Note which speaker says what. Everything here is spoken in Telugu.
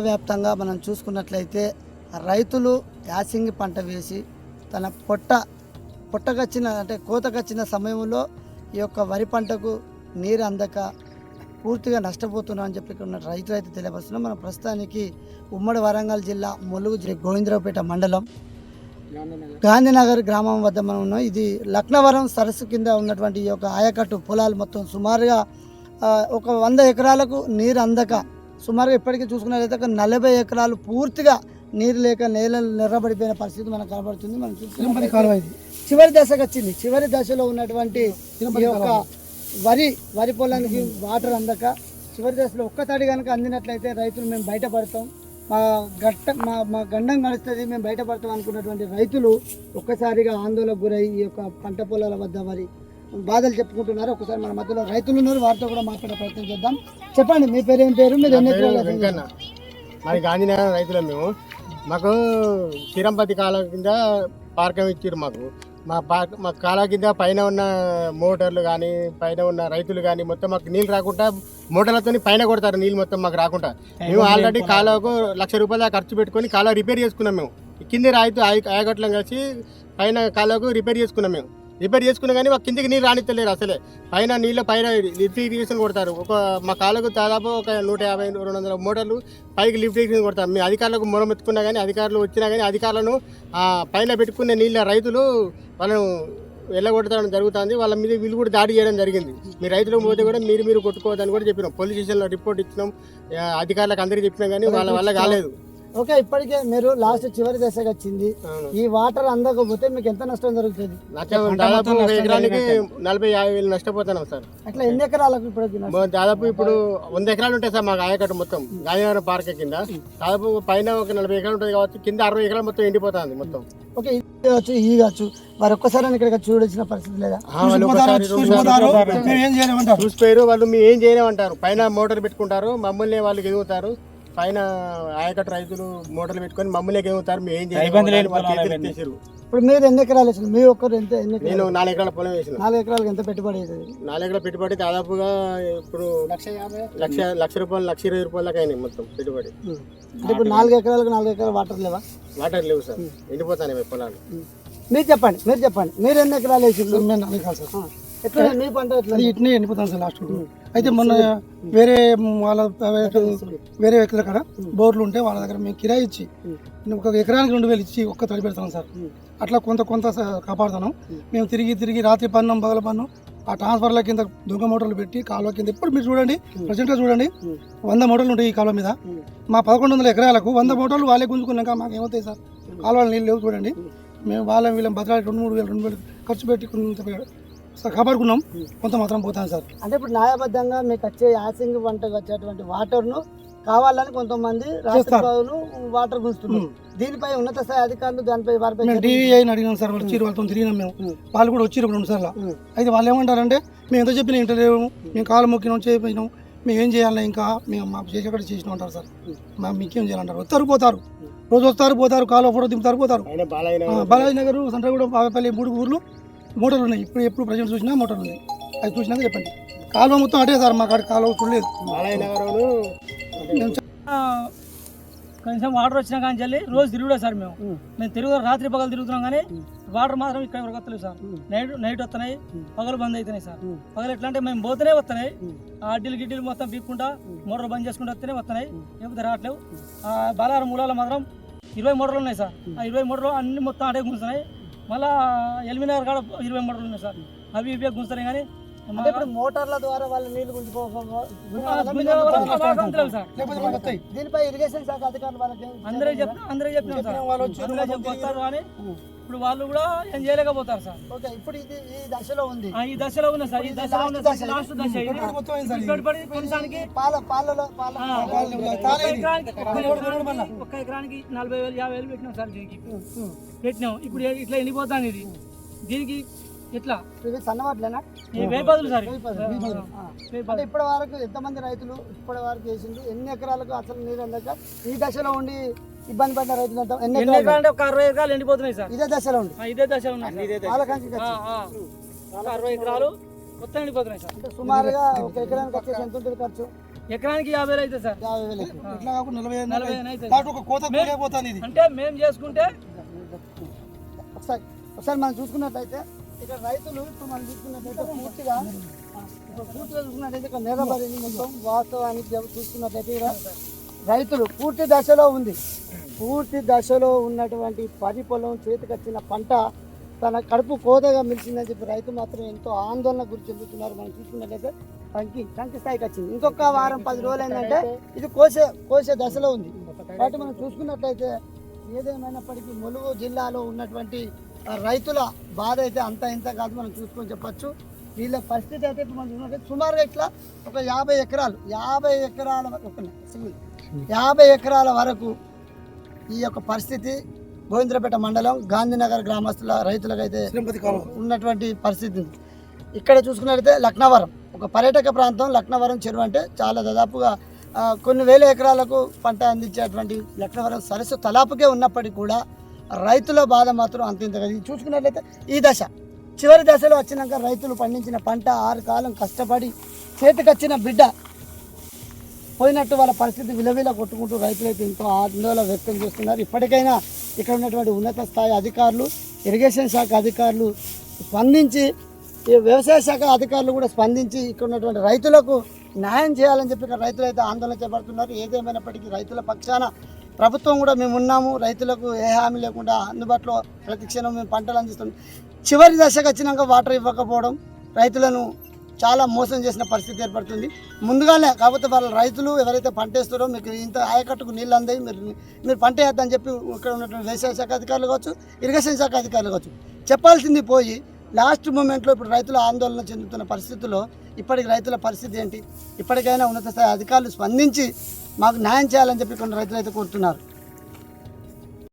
Speaker 1: వ్యాప్తంగా మనం చూసుకున్నట్లయితే రైతులు యాసింగి పంట వేసి తన పొట్టకొచ్చిన అంటే కోతకొచ్చిన సమయంలో ఈ యొక్క వరి పంటకు నీరు అందక పూర్తిగా నష్టపోతున్నాం అని చెప్పి ఇక్కడ ఉన్న రైతులు అయితే తెలియపరుస్తున్నాం. మనం ప్రస్తుతానికి ఉమ్మడి వరంగల్ జిల్లా ములుగు గోవిందరావుపేట మండలం గాంధీనగర్ గ్రామం వద్ద మనం ఉన్నాం. ఇది లక్నవరం సరస్సు కింద ఉన్నటువంటి ఈ యొక్క ఆయకట్టు పొలాలు మొత్తం సుమారుగా ఒక 100 ఎకరాలకు నీరు అందక సుమారుగా ఇప్పటికీ చూసుకున్నట్లయితే ఒక 40 ఎకరాలు పూర్తిగా నీరు లేక నేలలు నెర్రబడిపోయిన పరిస్థితి మనకు కనబడుతుంది. మనం చూసుకున్న చివరి దశకు వచ్చింది. చివరి దశలో ఉన్నటువంటి ఈ యొక్క వరి పొలానికి వాటర్ అందక చివరి దశలో ఒక్క తడి కనుక అందినట్లయితే రైతులు మేము బయటపడతాం, మా గండం నడుస్తుంది, మేము బయటపడతాం అనుకున్నటువంటి రైతులు ఒక్కసారిగా ఆందోళనకు గురై ఈ యొక్క పంట పొలాల వద్ద వారి బాధలు చెప్పుకుంటున్నారు. ఒకసారి మన మధ్యలో రైతులు ఉన్నారు, వారితో కూడా మాట్లాడే ప్రయత్నం చేద్దాం. చెప్పండి, మీ పేరు ఏం పేరు? మీరు ఎన్ని ఎకరాలు?
Speaker 2: మరి గాంధీనగర్ రైతులు మేము. మాకు చిరంపతి కాలం కింద పార్కం ఇచ్చారు. మా కాలం కింద పైన ఉన్న మోటార్లు కానీ పైన ఉన్న రైతులు కానీ మొత్తం మాకు నీళ్ళు రాకుండా మోటార్లతో పైన కొడతారు, నీళ్ళు మొత్తం మాకు రాకుండా. మేము ఆల్రెడీ కాలువకు ₹1,00,000 ఖర్చు పెట్టుకొని కాలువ రిపేర్ చేసుకున్నాం. మేము కింద ఆయకట్లం కలిసి పైన కాలువకు రిపేర్ చేసుకున్నాం. మేము రిపేర్ చేసుకున్నా కానీ మాకు కిందికి నీళ్ళు రానిస్తలేరు అసలే. పైన లిఫ్ట్ ఇరిగేషన్ కొడతారు. మా కాళ్ళకు దాదాపు ఒక 150-200 మోటార్లు పైకి లిఫ్ట్ ఇరిగేషన్ కొడతారు. మీ అధికారులకు మొరమెత్తుకున్నా కానీ అధికారులు వచ్చినా కానీ అధికారులను పైన పెట్టుకునే నీళ్ళ రైతులు వాళ్ళను వెళ్ళగొట్టడం జరుగుతుంది. వాళ్ళ మీద వీళ్ళు కూడా దాడి చేయడం జరిగింది. మీ రైతులకు పోతే కూడా మీరు కొట్టుకోవద్దని కూడా చెప్పినాం. పోలీస్ స్టేషన్లో రిపోర్ట్ ఇచ్చినాం, అధికారులకు అందరికీ చెప్పినాం కానీ వాళ్ళ వల్ల కాలేదు.
Speaker 1: ఓకే, ఇప్పటికే మీరు లాస్ట్ చివరి దశకు వచ్చింది. ఈ వాటర్ అందకపోతే మీకు ఎంత నష్టం జరుగుతుంది?
Speaker 2: దాదాపు ఎకరానికి 40-50 వేలు నష్టపోతున్నాం సార్.
Speaker 1: అట్లా ఎన్ని ఎకరాలకు? ఇప్పుడు
Speaker 2: దాదాపు ఇప్పుడు 100 ఎకరాలు ఉంటాయి సార్ మాకు ఆయకట్టు మొత్తం గాంధీనగర్ పార్క్ కింద. దాదాపు పైన ఒక 40 ఎకరాలు ఉంటుంది కాబట్టి కింద 60 ఎకరాలు మొత్తం ఎండిపోతుంది మొత్తం.
Speaker 1: ఓకే, ఇది కావచ్చు, ఈ కావచ్చు, మరి ఒక్కసారి ఇక్కడ చూడాల్సిన పరిస్థితి లేదా?
Speaker 2: చూసిపోయారు వాళ్ళు, మేము ఏం చేయలేమంటారు. పైన మోటార్ పెట్టుకుంటారు, మమ్మల్ని వాళ్ళు ఎదుగుతారు. పైన ఆయకట్టు రైతులు మోటార్లు పెట్టుకొని మమ్మల్ని ఎదుగుతారు. మేము ఏం చేయలేదు.
Speaker 1: ఇప్పుడు మీరు ఎన్ని ఎకరాలు వేసారు? మీ ఒక్కరు ఎంత?
Speaker 2: నేను 4 ఎకరాల పొలం వేసిన.
Speaker 1: 4 ఎకరాలకు ఎంత పెట్టుబడి అవుతుంది?
Speaker 2: 4 ఎకరాల పెట్టుబడి దాదాపుగా ఇప్పుడు ₹1,00,000 ₹1,20,000 దాకా అయినాయి మొత్తం పెట్టుబడి.
Speaker 1: ఇప్పుడు 4 ఎకరాలకు 4 ఎకరాలు వాటర్ లేవా?
Speaker 2: వాటర్ లేవు సార్, ఎండిపోతాయి పొలాలు.
Speaker 1: మీరు చెప్పండి మీరు ఎన్ని ఎకరాలు వేసారు? మేము 4 ఎకరాలు సార్. ఎట్లా మీ పంట ఎట్లా?
Speaker 3: ఇట్నే ఎండిపోతాను సార్ లాస్ట్. అయితే మొన్న వేరే వాళ్ళ వేరే వ్యక్తుల కాడ బోర్లు ఉంటే వాళ్ళ దగ్గర మేము కిరాయి ఇచ్చి ఒక ఎకరానికి 2,000 ఇచ్చి ఒక్క తడి పెడతాం సార్. అట్లా కొంత కాపాడుతున్నాం. మేము తిరిగి రాత్రి పన్నం పగల పన్నం ఆ ట్రాన్స్ఫర్ల కింద దొంగ మోటార్లు పెట్టి కాలువ కింద ఇప్పుడు మీరు చూడండి, ప్రజెంట్గా చూడండి, 100 మోటార్లు ఉంటాయి ఈ కాలువ మీద. మా 1100 ఎకరాలకు 100 మోటార్లు వాళ్ళే గుంజుకున్నాక మాకు ఏమవుతాయి సార్? కాలువలు నీళ్ళు లేవు చూడండి. మేము వీళ్ళని బతలాడి 2,000-3,000 ఖర్చు పెట్టి కాపాడుకున్నాం. కొంత మాత్రం పోతాను సార్.
Speaker 1: అంటే ఇప్పుడు న్యాయబద్ధంగా మీకు వచ్చే యాసింగ్ పంటకు వచ్చేటువంటి వాటర్ను కావాలని కొంతమంది రాష్ట్రాలు వాటర్ గుంజుతున్నారు. దీనిపై ఉన్నత స్థాయి అధికారులు దానిపై
Speaker 3: మేము DVIని అడిగినాం సార్. వాళ్ళు వచ్చి వాళ్ళతో తిరిగినాం మేము. వాళ్ళు కూడా వచ్చి 2 సార్లు. అయితే వాళ్ళు ఏమంటారంటే మేము ఎంత చెప్పినా ఇంటలేము, మేము కాలు మొక్కినాం చేపినాం, మేము ఏం చేయాలి, ఇంకా మేము మాకు చేసేక్కడ చేసినాం అంటారు సార్. మీకేం చేయాలంటారు? వస్తారు పోతారు, రోజు వస్తారు పోతారు, కాలువ ఫోటో దింపుతారు పోతారు. బాలాజీ నగర్, సంతగూడ, బావేపల్లి 3 ఊర్లు మోటార్లు ఉన్నాయి. ఎప్పుడు ప్రజెంట్ చూసినా మోటార్లు ఉన్నాయి. అది చూసినాక చెప్పండి. కాలువ మొత్తం అటే సార్, మా కాడ కాలువ చూడలేదు.
Speaker 4: కనీసం వాటర్ వచ్చినా కానీ చెల్లి రోజు తిరుగుడే సార్. మేము రాత్రి పగలు తిరుగుతున్నాం కానీ వాటర్ మాత్రం ఇక్కడ వరకు వస్తలేవు సార్. నైట్ వస్తున్నాయి, పగలు బంద్ అవుతున్నాయి సార్. పగలు ఎట్లా అంటే మేము పోతేనే వస్తున్నాయి, ఆ గిడ్డీలు మొత్తం పీక్కుంటా మోటార్ బంద్ చేసుకుంటూ వస్తేనే వస్తున్నాయి, లేకపోతే రావట్లేవు. బాలారం మూలాల మాత్రం 20 మోటార్లు ఉన్నాయి సార్. ఆ 20 మోటార్లు అన్ని మొత్తం అడే గుంజుతున్నాయి. మళ్ళా ఎల్మినగర్ కాడ 20 మోటార్లు ఉన్నాయి సార్. అవి ఇవే గుంజుతున్నాయి కానీ
Speaker 1: మోటార్ల ద్వారా వాళ్ళు నీళ్లు దీనిపై ఇరిగేషన్ శాఖ అధికారులు వాళ్ళకి
Speaker 4: అందరూ చెప్పినారు కానీ ఇప్పుడు వాళ్ళు కూడా ఏం చేయలేకపోతారు సార్.
Speaker 1: ఓకే, ఇప్పుడు ఇది ఈ దశలో ఉంది.
Speaker 4: ఈ దశలో ఉంది సార్. ఈ దశలో ఉంది సార్. లాస్ట్ దశ ఒక్క ఎకరానికి 40,000-50,000 పెట్టినాం సార్. దీనికి పెట్టినాం. ఇప్పుడు ఇట్లా ఎండిపోతాను. ఇది దీనికి ఎట్లా
Speaker 1: సన్నవాట్లేనా?
Speaker 4: వేపదులు సార్.
Speaker 1: ఇప్పటి వరకు ఎంతమంది రైతులు ఇప్పటి వరకు వేసిండ్రు? ఎన్ని ఎకరాలకు అసలు నీరు అందక ఈ దశలో ఉండి ఇబ్బంది పడిన రైతులు
Speaker 4: ఎన్ని ఎకరాలు అంటే ఒక 60 ఎకరాలు ఎండిపోతున్నాయి సార్.
Speaker 1: ఇదే దశలో ఉంది.
Speaker 4: ఇదే దశలో ఉన్నాయి. 60 ఎకరాలు మొత్తం ఎండిపోతున్నాయి సార్.
Speaker 1: సుమారుగా ఒక ఎకరానికి వచ్చేసి ఎంత ఉంటుంది ఖర్చు?
Speaker 4: ఎకరానికి 50,000 అయితే సార్
Speaker 1: 50,000 ఎక్కువ.
Speaker 3: ఇట్లా కాకుండా 40,000
Speaker 4: 40,000 అయితే
Speaker 3: దాంట్లో ఒక కోత కూలిపోతుంది ఇది.
Speaker 4: అంటే మేము చేసుకుంటే
Speaker 1: ఒకసారి మనం చూసుకున్నట్లయితే ఇక్కడ రైతులు ఇప్పుడు మనం చూసుకున్నట్లయితే పూర్తిగా చూసుకున్నట్లయితే ఇక్కడ నిలబడింది మొత్తం వాస్తవానికి చూసుకున్నట్లయితే ఇక్కడ రైతులు పూర్తి దశలో ఉంది. పూర్తి దశలో ఉన్నటువంటి పది పొలం చేతికి వచ్చిన పంట తన కడుపు కోతగా మిలిచిందని చెప్పి రైతు మాత్రం ఎంతో ఆందోళన గురి చెందుతున్నారు. మనం చూసుకున్నట్లయితే కంకి స్థాయికి వచ్చింది. ఇంకొక వారం 10 రోజులు ఏంటంటే ఇది కోసే దశలో ఉంది. కాబట్టి మనం చూసుకున్నట్లయితే ఏదేమైనప్పటికీ ములుగు జిల్లాలో ఉన్నటువంటి రైతుల బాధ అయితే అంత ఇంత కాదు, మనం చూసుకొని చెప్పచ్చు. వీళ్ళ పరిస్థితి అయితే ఇప్పుడు మనం చూసుకుంటే సుమారుగా ఇట్లా ఒక 50 ఎకరాల వరకు ఈ యొక్క పరిస్థితి గోవిందరాపేట మండలం గాంధీనగర్ గ్రామస్తుల రైతులకైతే ఉన్నటువంటి పరిస్థితి ఉంది. ఇక్కడ చూసుకున్నట్లయితే లక్నవరం ఒక పర్యాటక ప్రాంతం. లక్నవరం చెరువు అంటే చాలా దాదాపుగా కొన్ని వేల ఎకరాలకు పంట అందించేటువంటి లక్నవరం సరస్సు తలాపుకే ఉన్నప్పటికీ కూడా రైతుల బాధ మాత్రం అంత ఇంత కాదు. ఇది చూసుకున్నట్లయితే ఈ దశ చివరి దశలో వచ్చినాక రైతులు పండించిన పంట 6 కాలం కష్టపడి చేతికొచ్చిన బిడ్డ పోయినట్టు వాళ్ళ పరిస్థితి విలవిల కొట్టుకుంటూ రైతులైతే ఎంతో ఆందోళన వ్యక్తం చేస్తున్నారు. ఇప్పటికైనా ఇక్కడ ఉన్నటువంటి ఉన్నత స్థాయి అధికారులు, ఇరిగేషన్ శాఖ అధికారులు స్పందించి, ఈ వ్యవసాయ శాఖ అధికారులు కూడా స్పందించి ఇక్కడ ఉన్నటువంటి రైతులకు న్యాయం చేయాలని చెప్పి ఇక్కడ రైతులు అయితే ఆందోళన చేపడుతున్నారు. ఏదేమైనప్పటికీ రైతుల పక్షాన ప్రభుత్వం కూడా మేము ఉన్నాము, రైతులకు ఏ హామీ లేకుండా అందుబాటులో ప్రతి క్షణం మేము పంటలు అందిస్తాం. చివరి దశకు వచ్చినాక వాటర్ ఇవ్వకపోవడం రైతులను చాలా మోసం చేసిన పరిస్థితి ఏర్పడుతుంది. ముందుగానే కాకపోతే వాళ్ళ రైతులు ఎవరైతే పంట వేస్తారో మీకు ఇంత ఆయకట్టుకు నీళ్ళు అందాయి, మీరు పంట వేద్దని చెప్పి ఇక్కడ ఉన్నటువంటి వ్యవసాయ శాఖ అధికారులు కావచ్చు, ఇరిగేషన్ శాఖ అధికారులు కావచ్చు చెప్పాల్సింది పోయి లాస్ట్ మూమెంట్లో ఇప్పుడు రైతులు ఆందోళన చెందుతున్న పరిస్థితుల్లో ఇప్పటికి రైతుల పరిస్థితి ఏంటి? ఇప్పటికైనా ఉన్నత స్థాయి అధికారులు స్పందించి మాకు న్యాయం చేయాలని చెప్పి కొన్ని రైతులు అయితే కోరుతున్నారు.